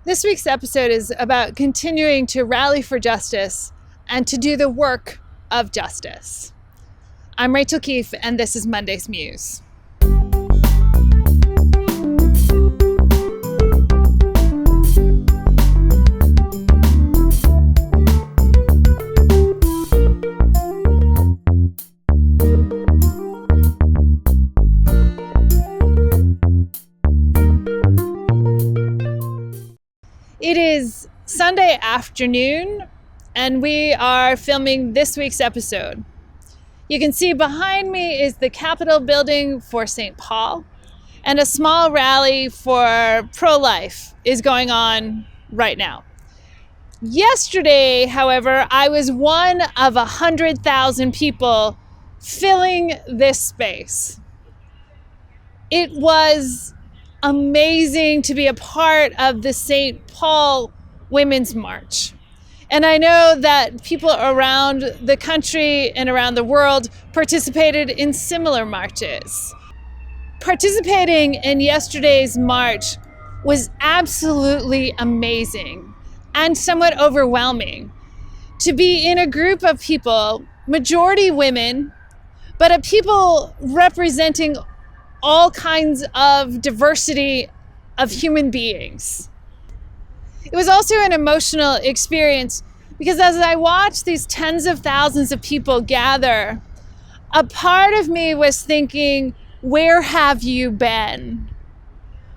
This week's episode is about continuing to rally for justice and to do the work of justice. I'm Rachael Keefe, and this is Monday's Muse. It is Sunday afternoon, and we are filming this week's episode. You can see behind me is the Capitol building for St. Paul, and a small rally for pro-life is going on right now. Yesterday, however, I was one of 100,000 people filling this space. It was amazing to be a part of the St. Paul Women's March. And I know that people around the country and around the world participated in similar marches. Participating in yesterday's march was absolutely amazing and somewhat overwhelming. To be in a group of people, majority women, but of people representing all kinds of diversity of human beings. It was also an emotional experience because as I watched these tens of thousands of people gather, a part of me was thinking, where have you been?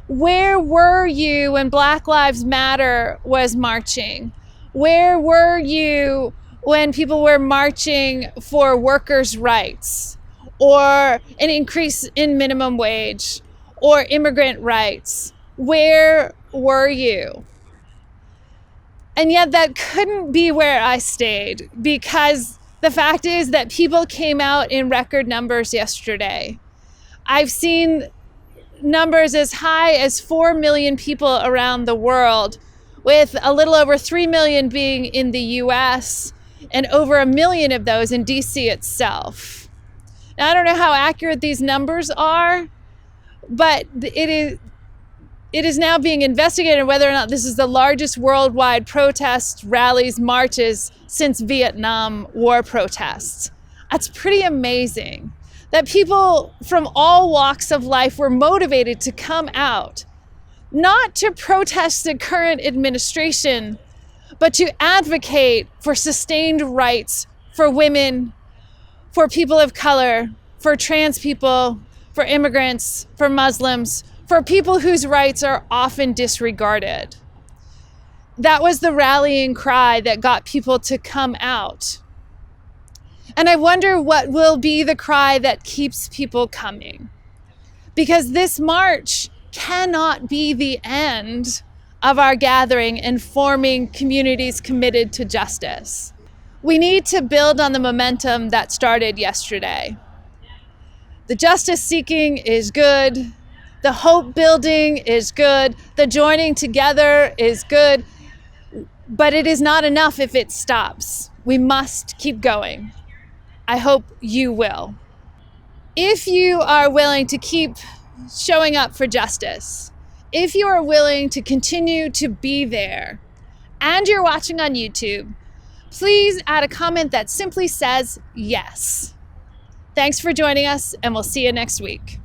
Where were you when Black Lives Matter was marching? Where were you when people were marching for workers' rights, or an increase in minimum wage, or immigrant rights? Where were you? And yet that couldn't be where I stayed, because the fact is that people came out in record numbers yesterday. I've seen numbers as high as 4 million people around the world, with a little over 3 million being in the US and over 1 million of those in DC itself. Now, I don't know how accurate these numbers are, but it is now being investigated whether or not this is the largest worldwide protests, rallies, marches since Vietnam War protests. That's pretty amazing that people from all walks of life were motivated to come out, not to protest the current administration, but to advocate for sustained rights for women, for people of color, for trans people, for immigrants, for Muslims, for people whose rights are often disregarded. That was the rallying cry that got people to come out. And I wonder what will be the cry that keeps people coming. Because this march cannot be the end of our gathering and forming communities committed to justice. We need to build on the momentum that started yesterday. The justice seeking is good. The hope building is good. The joining together is good. But it is not enough if it stops. We must keep going. I hope you will. If you are willing to keep showing up for justice, if you are willing to continue to be there, and you're watching on YouTube, please add a comment that simply says yes. Thanks for joining us, and we'll see you next week.